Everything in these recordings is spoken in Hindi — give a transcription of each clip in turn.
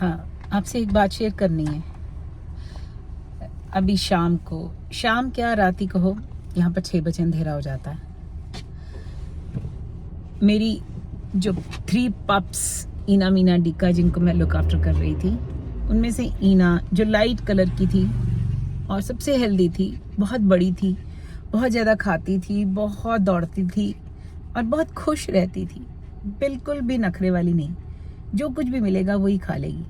हाँ, आपसे एक बात शेयर करनी है। अभी शाम क्या रात ही कहो, यहाँ पर 6 बजे अंधेरा हो जाता है। मेरी जो 3 पप्स ईना, मीना, डिका, जिनको मैं लुक आफ्टर कर रही थी, उनमें से ईना जो लाइट कलर की थी और सबसे हेल्दी थी, बहुत बड़ी थी, बहुत ज़्यादा खाती थी, बहुत दौड़ती थी और बहुत खुश रहती थी, बिल्कुल भी नखरे वाली नहीं, जो कुछ भी मिलेगा वही खा लेगी।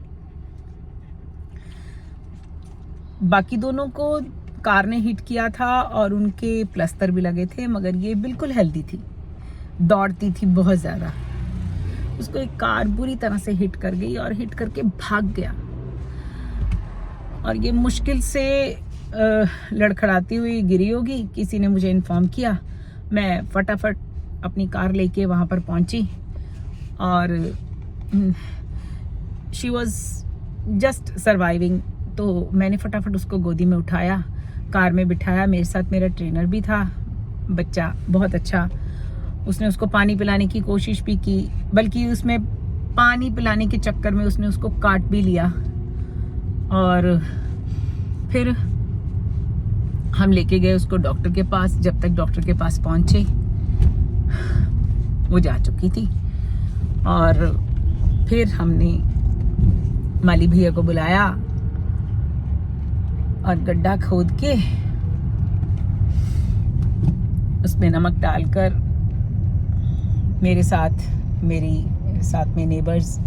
बाकी दोनों को कार ने हिट किया था और उनके प्लस्तर भी लगे थे, मगर ये बिल्कुल हेल्दी थी, दौड़ती थी बहुत ज़्यादा। उसको एक कार बुरी तरह से हिट कर गई और हिट करके भाग गया और ये मुश्किल से लड़खड़ाती हुई गिरी होगी। किसी ने मुझे इन्फॉर्म किया, मैं फटाफट अपनी कार लेके वहाँ पर पहुँची और शी वॉज जस्ट सर्वाइविंग। तो मैंने फटाफट उसको गोदी में उठाया, कार में बिठाया। मेरे साथ मेरा ट्रेनर भी था, बच्चा बहुत अच्छा। उसने उसको पानी पिलाने की कोशिश भी की, बल्कि उसमें पानी पिलाने के चक्कर में उसने उसको काट भी लिया। और फिर हम लेके गए उसको डॉक्टर के पास। जब तक डॉक्टर के पास पहुंचे वो जा चुकी थी और फिर हमने माली भैया को बुलाया और गड्ढा खोद के उसमें नमक डालकर मेरे साथ में नेबर्स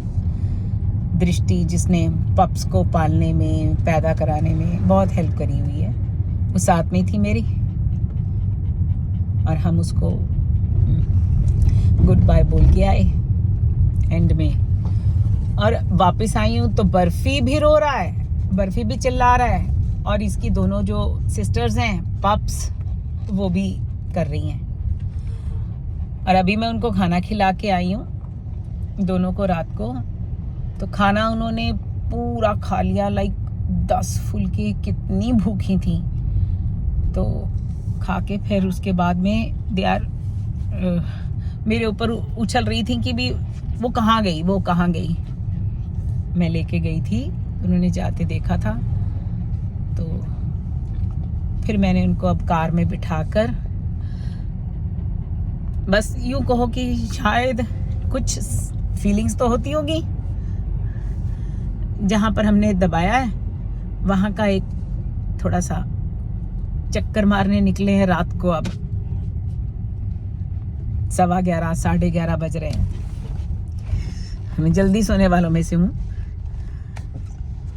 दृष्टि, जिसने पप्स को पालने में, पैदा कराने में बहुत हेल्प करी हुई है, वो साथ में थी मेरी। और हम उसको गुड बाय बोल के आए एंड में। और वापस आई हूँ तो बर्फी भी रो रहा है, बर्फी भी चिल्ला रहा है और इसकी दोनों जो सिस्टर्स हैं पप्स, वो भी कर रही हैं। और अभी मैं उनको खाना खिला के आई हूँ दोनों को रात को। तो खाना उन्होंने पूरा खा लिया, लाइक 10 फुलके, कितनी भूखी थी। तो खा के फिर उसके बाद में दे आर मेरे ऊपर उछल रही थी कि भी वो कहाँ गई। मैं लेके गई थी, उन्होंने जाते देखा था। तो फिर मैंने उनको अब कार में बिठाकर, बस यूँ कहो कि शायद कुछ फीलिंग्स तो होती होगी। जहाँ पर हमने दबाया है वहाँ का एक थोड़ा सा चक्कर मारने निकले हैं रात को। अब 11:15 11:30 बज रहे हैं। मैं जल्दी सोने वालों में से हूँ,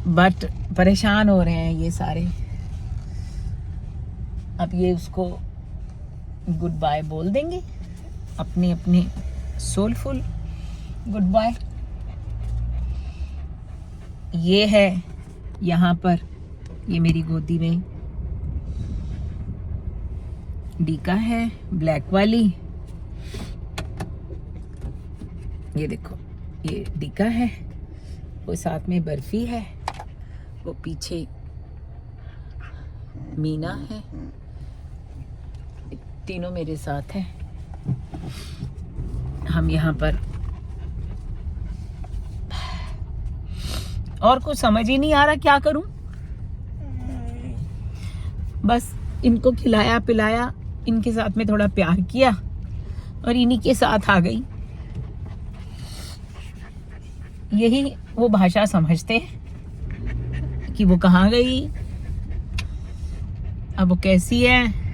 बट परेशान हो रहे हैं ये सारे। अब ये उसको गुड बाय बोल देंगे, अपने सोलफुल गुड बाय। ये है यहाँ पर, ये मेरी गोदी में डीका है, ब्लैक वाली। ये देखो, ये डीका है, वो साथ में बर्फी है, वो पीछे मीना है। तीनों मेरे साथ हैं। हम यहाँ पर, और कुछ समझ ही नहीं आ रहा क्या करूं। बस इनको खिलाया पिलाया, इनके साथ में थोड़ा प्यार किया और इन्हीं के साथ आ गई। यही वो भाषा समझते हैं कि वो कहाँ गई, अब वो कैसी है।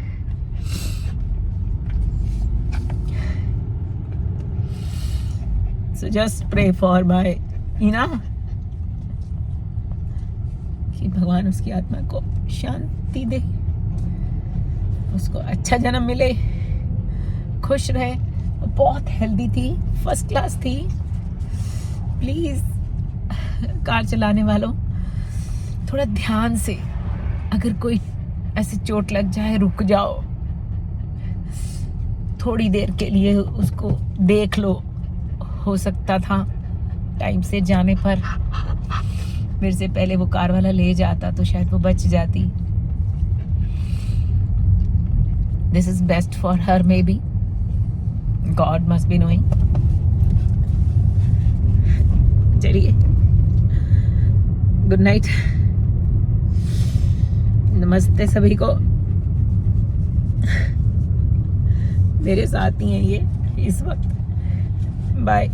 So just pray for my Ina, कि भगवान उसकी आत्मा को शांति दे, उसको अच्छा जन्म मिले, खुश रहे। वो बहुत हेल्दी थी, फर्स्ट क्लास थी। प्लीज कार चलाने वालों, थोड़ा ध्यान से, अगर कोई ऐसे चोट लग जाए रुक जाओ, थोड़ी देर के लिए उसको देख लो। हो सकता था टाइम से जाने पर मेरे से पहले वो कार वाला ले जाता तो शायद वो बच जाती। This is best for her, may be, God must be knowing. चलिए गुड नाइट, नमस्ते सभी को। मेरे साथ ही हैं ये इस वक्त। बाय।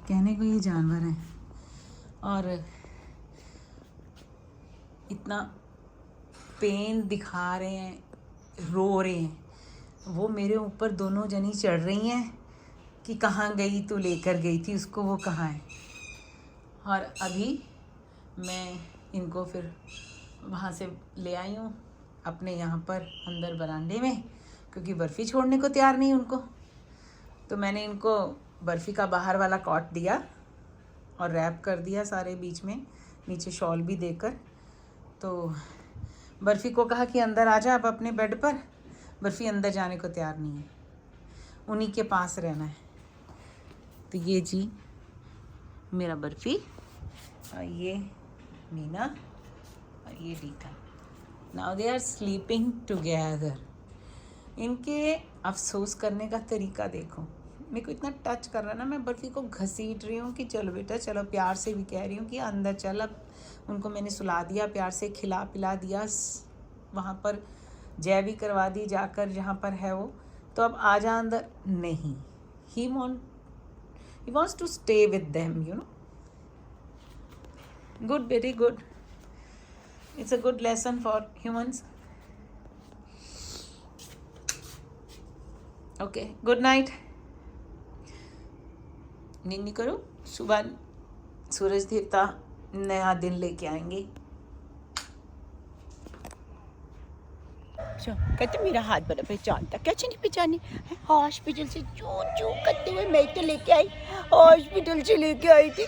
कहने को ये जानवर हैं और इतना पेन दिखा रहे हैं, रो रहे हैं। वो मेरे ऊपर दोनों जनी चढ़ रही हैं कि कहाँ गई तू, लेकर गई थी उसको, वो कहाँ है। और अभी मैं इनको फिर वहाँ से ले आई हूँ अपने यहाँ पर अंदर बरामदे में, क्योंकि बर्फ़ी छोड़ने को तैयार नहीं उनको। तो मैंने इनको बर्फ़ी का बाहर वाला कॉट दिया और रैप कर दिया सारे बीच में, नीचे शॉल भी देकर। तो बर्फ़ी को कहा कि अंदर आ जा अब अपने बेड पर। बर्फ़ी अंदर जाने को तैयार नहीं है, उन्हीं के पास रहना है। तो ये जी मेरा बर्फ़ी, और ये मीना, और ये Rita. Now they are sleeping together. इनके अफसोस करने का तरीका देखो। मेरे को इतना टच कर रहा है ना, मैं बर्फ़ी को घसीट रही हूँ कि चलो बेटा चलो, प्यार से भी कह रही हूँ कि अंदर चल। अब उनको मैंने सुला दिया, प्यार से खिला पिला दिया, वहाँ पर जय भी करवा दी जाकर जहाँ पर है वो। तो अब आ जा अंदर। नहीं, ही wants to stay with them, you know. Good, very good. It's a good lesson for humans. Okay, good night. नींद करो, सुबह सूरज देवता नया दिन लेके आएंगे। कहते मेरा हाथ बड़ा पहचानता, कैसे नहीं पहचानी। हॉस्पिटल से चू चू करते हुए मैं तो लेके आई, हॉस्पिटल से लेके आई थी।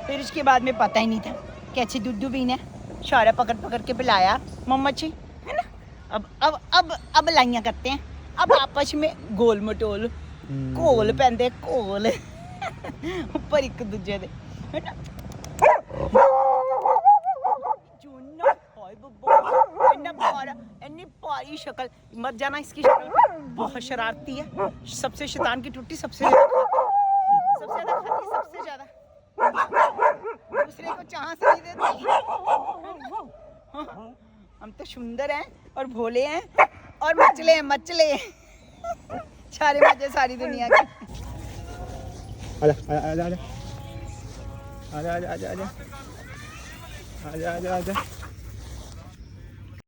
फिर उसके बाद में पता ही नहीं था कैसे दूध पीना है। सारा पकड़ पकड़ के पिलाया मम्मा जी, है ना। अब लाइयां करते हैं, अब आपस में गोल मटोल घोल पैंदे, घोल ऊपर एक दूजे दे, है ना। इतनी भारी शक्ल, मत जाना इसकी शक्ल बहुत शरारती है। सबसे शैतान की टुट्टी सबसे ज्यादा खाती, सबसे ज्यादा दूसरे को चांस नहीं देती। हम तो सुंदर हैं और भोले हैं और मचले सारे मजे सारी दुनिया के। आजा आजा आजा आजा आजा आजा आजा आजा आजा।